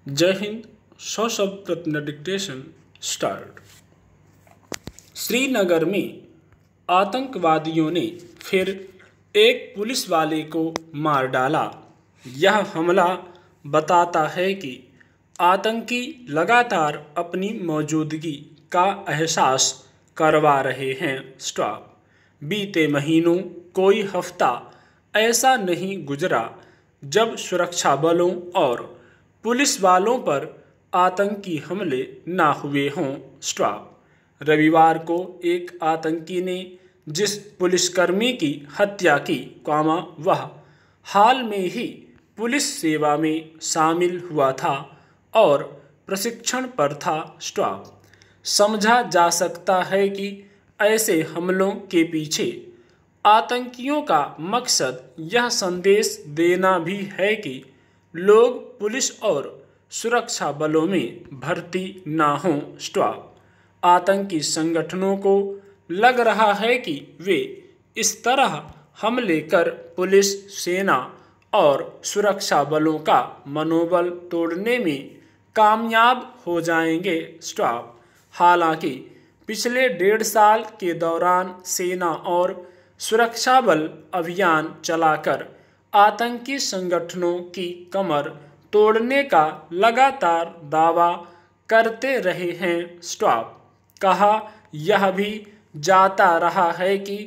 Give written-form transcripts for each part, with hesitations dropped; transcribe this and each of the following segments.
जय हिंद। 100 शब्द प्रति डिक्टेशन स्टार्ट। श्रीनगर में आतंकवादियों ने फिर एक पुलिस वाले को मार डाला। यह हमला बताता है कि आतंकी लगातार अपनी मौजूदगी का एहसास करवा रहे हैं। स्टॉप। बीते महीनों कोई हफ्ता ऐसा नहीं गुजरा जब सुरक्षा बलों और पुलिस वालों पर आतंकी हमले ना हुए हों। स्टॉप। रविवार को एक आतंकी ने जिस पुलिसकर्मी की हत्या की, वह हाल में ही पुलिस सेवा में शामिल हुआ था और प्रशिक्षण पर था। स्टॉप। समझा जा सकता है कि ऐसे हमलों के पीछे आतंकियों का मकसद यह संदेश देना भी है कि लोग पुलिस और सुरक्षा बलों में भर्ती ना हों। स्टॉप। आतंकी संगठनों को लग रहा है कि वे इस तरह हमले कर पुलिस, सेना और सुरक्षा बलों का मनोबल तोड़ने में कामयाब हो जाएंगे। स्टॉप। हालांकि पिछले 1.5 साल के दौरान सेना और सुरक्षा बल अभियान चलाकर आतंकी संगठनों की कमर तोड़ने का लगातार दावा करते रहे हैं। स्टॉप। कहा यह भी जाता रहा है कि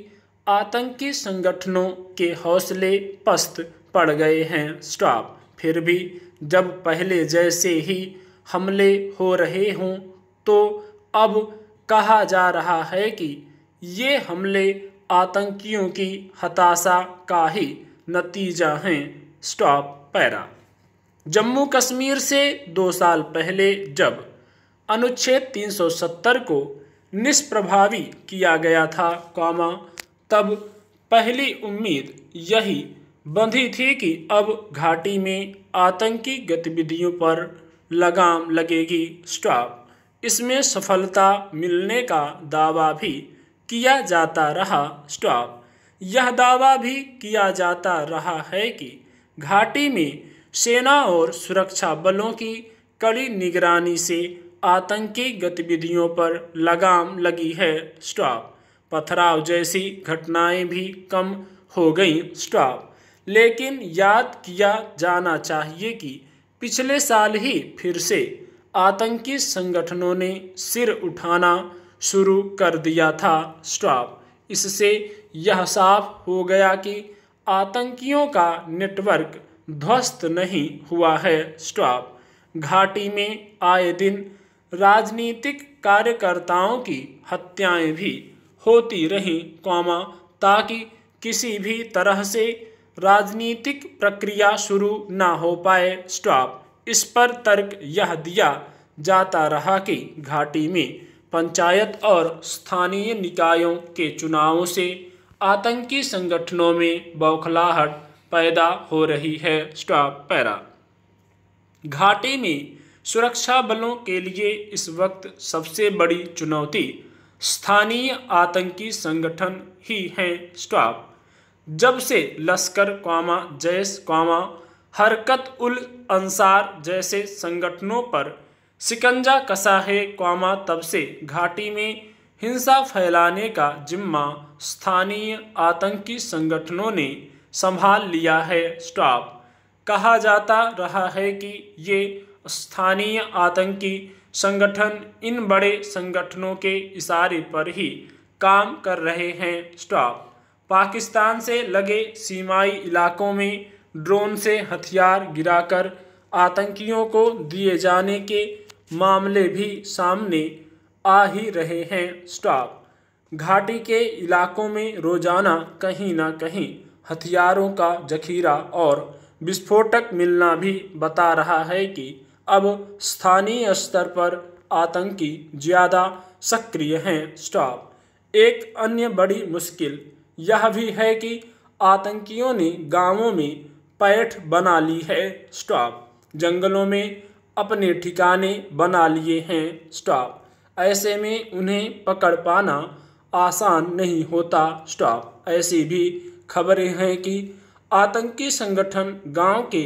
आतंकी संगठनों के हौसले पस्त पड़ गए हैं। स्टॉप। फिर भी जब पहले जैसे ही हमले हो रहे हों तो अब कहा जा रहा है कि ये हमले आतंकियों की हताशा का ही नतीजा हैं। Stop para. जम्मू कश्मीर से 2 साल पहले जब अनुच्छेद 370 को निष्प्रभावी किया गया था, तब पहली उम्मीद यही बंधी थी कि अब घाटी में आतंकी गतिविधियों पर लगाम लगेगी। स्टॉप। इसमें सफलता मिलने का दावा भी किया जाता रहा। स्टॉप। यह दावा भी किया जाता रहा है कि घाटी में सेना और सुरक्षा बलों की कड़ी निगरानी से आतंकी गतिविधियों पर लगाम लगी है। स्टॉप। पथराव जैसी घटनाएं भी कम हो गईं। स्टॉप। लेकिन याद किया जाना चाहिए कि पिछले साल ही फिर से आतंकी संगठनों ने सिर उठाना शुरू कर दिया था। स्टॉप। इससे यह साफ हो गया कि आतंकियों का नेटवर्क ध्वस्त नहीं हुआ है। स्टॉप। घाटी में आए दिन राजनीतिक कार्यकर्ताओं की हत्याएं भी होती रहीं, ताकि किसी भी तरह से राजनीतिक प्रक्रिया शुरू ना हो पाए। स्टॉप। इस पर तर्क यह दिया जाता रहा कि घाटी में पंचायत और स्थानीय निकायों के चुनावों से आतंकी संगठनों में बौखलाहट पैदा हो रही है। Stop para. घाटी में सुरक्षा बलों के लिए इस वक्त सबसे बड़ी चुनौती स्थानीय आतंकी संगठन ही हैं। स्टॉप। जब से लश्कर, जैश, हरकत उल अंसार जैसे संगठनों पर शिकंजा कसा है, तब से घाटी में हिंसा फैलाने का जिम्मा स्थानीय आतंकी संगठनों ने संभाल लिया है। स्टॉप। कहा जाता रहा है कि ये स्थानीय आतंकी संगठन इन बड़े संगठनों के इशारे पर ही काम कर रहे हैं। स्टॉप। पाकिस्तान से लगे सीमाई इलाकों में ड्रोन से हथियार गिराकर आतंकियों को दिए जाने के मामले भी सामने आ ही रहे हैं। स्टॉप। घाटी के इलाकों में रोजाना कहीं ना कहीं हथियारों का जखीरा और विस्फोटक मिलना भी बता रहा है कि अब स्थानीय स्तर पर आतंकी ज़्यादा सक्रिय हैं। स्टॉप। एक अन्य बड़ी मुश्किल यह भी है कि आतंकियों ने गांवों में पैठ बना ली है। स्टॉप। जंगलों में अपने ठिकाने बना लिए हैं। स्टॉप। ऐसे में उन्हें पकड़ पाना आसान नहीं होता। स्टॉप। ऐसी भी खबरें हैं कि आतंकी संगठन गांव के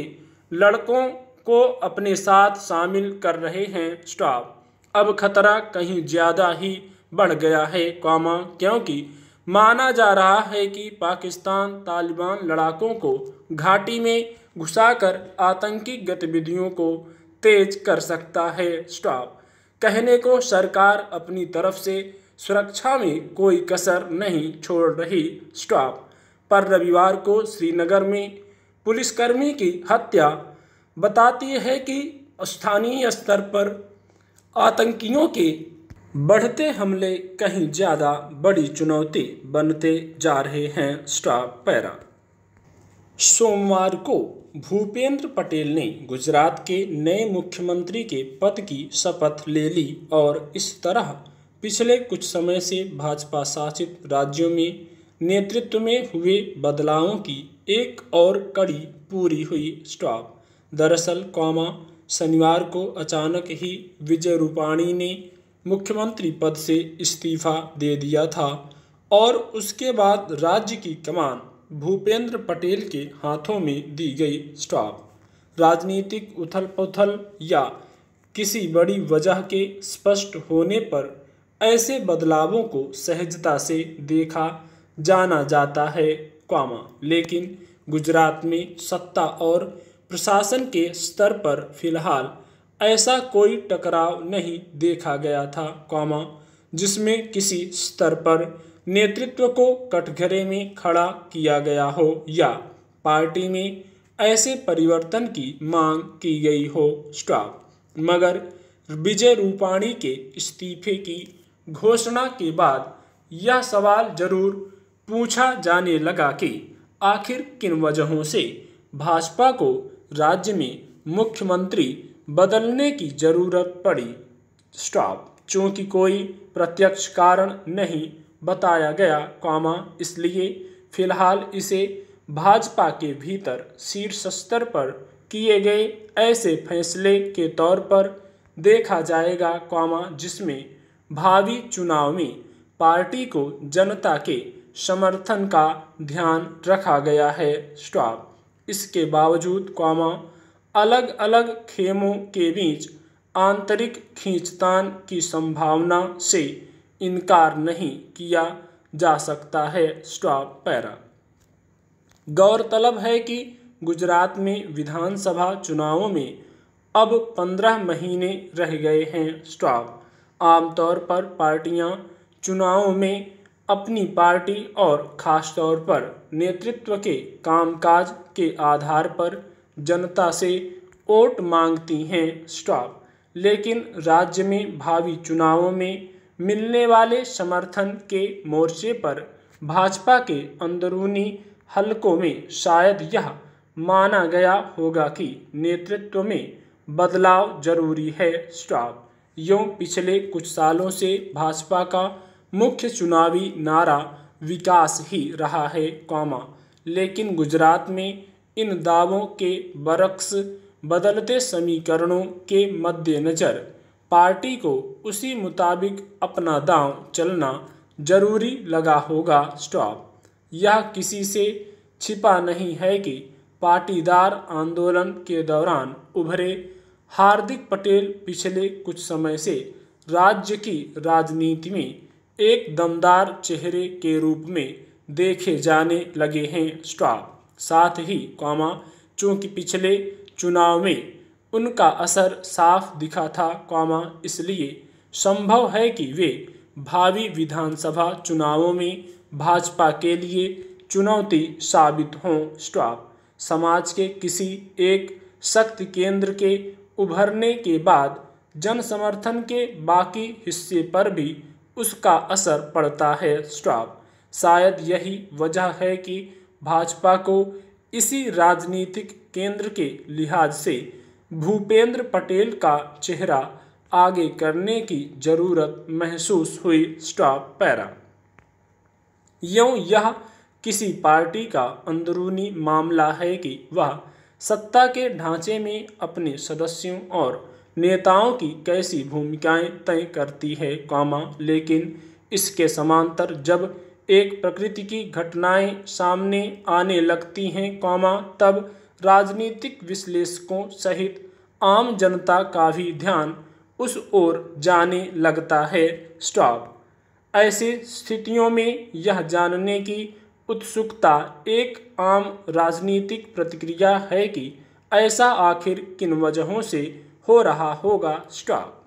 लड़कों को अपने साथ शामिल कर रहे हैं। स्टॉप। अब खतरा कहीं ज़्यादा ही बढ़ गया है, क्योंकि माना जा रहा है कि पाकिस्तान तालिबान लड़ाकों को घाटी में घुसाकर आतंकी गतिविधियों को तेज कर सकता है। स्टॉप। कहने को सरकार अपनी तरफ से सुरक्षा में कोई कसर नहीं छोड़ रही। स्टॉप। पर रविवार को श्रीनगर में पुलिसकर्मी की हत्या बताती है कि स्थानीय स्तर पर आतंकियों के बढ़ते हमले कहीं ज़्यादा बड़ी चुनौती बनते जा रहे हैं। Stop para. सोमवार को भूपेंद्र पटेल ने गुजरात के नए मुख्यमंत्री के पद की शपथ ले ली और इस तरह पिछले कुछ समय से भाजपा शासित राज्यों में नेतृत्व में हुए बदलावों की एक और कड़ी पूरी हुई। स्टॉप। दरअसल शनिवार को अचानक ही विजय रूपाणी ने मुख्यमंत्री पद से इस्तीफा दे दिया था और उसके बाद राज्य की कमान भूपेंद्र पटेल के हाथों में दी गई। स्टॉप। राजनीतिक उथल पुथल या किसी बड़ी वजह के स्पष्ट होने पर ऐसे बदलावों को सहजता से देखा जाना जाता है, लेकिन गुजरात में सत्ता और प्रशासन के स्तर पर फिलहाल ऐसा कोई टकराव नहीं देखा गया था, जिसमें किसी स्तर पर नेतृत्व को कटघरे में खड़ा किया गया हो या पार्टी में ऐसे परिवर्तन की मांग की गई हो। स्टॉप। मगर विजय रूपाणी के इस्तीफे की घोषणा के बाद यह सवाल जरूर पूछा जाने लगा कि आखिर किन वजहों से भाजपा को राज्य में मुख्यमंत्री बदलने की जरूरत पड़ी। स्टॉप। चूंकि कोई प्रत्यक्ष कारण नहीं बताया गया, इसलिए फिलहाल इसे भाजपा के भीतर शीर्ष स्तर पर किए गए ऐसे फैसले के तौर पर देखा जाएगा, जिसमें भावी चुनाव में पार्टी को जनता के समर्थन का ध्यान रखा गया है। स्टॉप। इसके बावजूद, अलग अलग खेमों के बीच आंतरिक खींचतान की संभावना से इनकार नहीं किया जा सकता है। Stop para. गौरतलब है कि गुजरात में विधानसभा चुनावों में अब 15 महीने रह गए हैं। स्टॉप। आमतौर पर पार्टियां चुनावों में अपनी पार्टी और खासतौर पर नेतृत्व के कामकाज के आधार पर जनता से वोट मांगती हैं। स्टॉप। लेकिन राज्य में भावी चुनावों में मिलने वाले समर्थन के मोर्चे पर भाजपा के अंदरूनी हलकों में शायद यह माना गया होगा कि नेतृत्व में बदलाव जरूरी है। स्टॉप। यूं पिछले कुछ सालों से भाजपा का मुख्य चुनावी नारा विकास ही रहा है, लेकिन गुजरात में इन दावों के बरक्स बदलते समीकरणों के मद्देनजर पार्टी को उसी मुताबिक अपना दांव चलना जरूरी लगा होगा। स्टॉप। यह किसी से छिपा नहीं है कि पाटीदार आंदोलन के दौरान उभरे हार्दिक पटेल पिछले कुछ समय से राज्य की राजनीति में एक दमदार चेहरे के रूप में देखे जाने लगे हैं। स्टॉप। साथ ही, चूंकि पिछले चुनाव में उनका असर साफ दिखा था, इसलिए संभव है कि वे भावी विधानसभा चुनावों में भाजपा के लिए चुनौती साबित हों। स्टॉप। समाज के किसी एक शक्ति केंद्र के उभरने के बाद जन समर्थन के बाकी हिस्से पर भी उसका असर पड़ता है। स्टॉप। शायद यही वजह है कि भाजपा को इसी राजनीतिक केंद्र के लिहाज से भूपेंद्र पटेल का चेहरा आगे करने की जरूरत महसूस हुई। Stop para. यूं यह किसी पार्टी का अंदरूनी मामला है कि वह सत्ता के ढांचे में अपने सदस्यों और नेताओं की कैसी भूमिकाएं तय करती है, लेकिन इसके समांतर जब एक प्रकृति की घटनाएं सामने आने लगती हैं, तब राजनीतिक विश्लेषकों सहित आम जनता का भी ध्यान उस ओर जाने लगता है। स्टॉप। ऐसी स्थितियों में यह जानने की उत्सुकता एक आम राजनीतिक प्रतिक्रिया है कि ऐसा आखिर किन वजहों से हो रहा होगा। स्टॉप।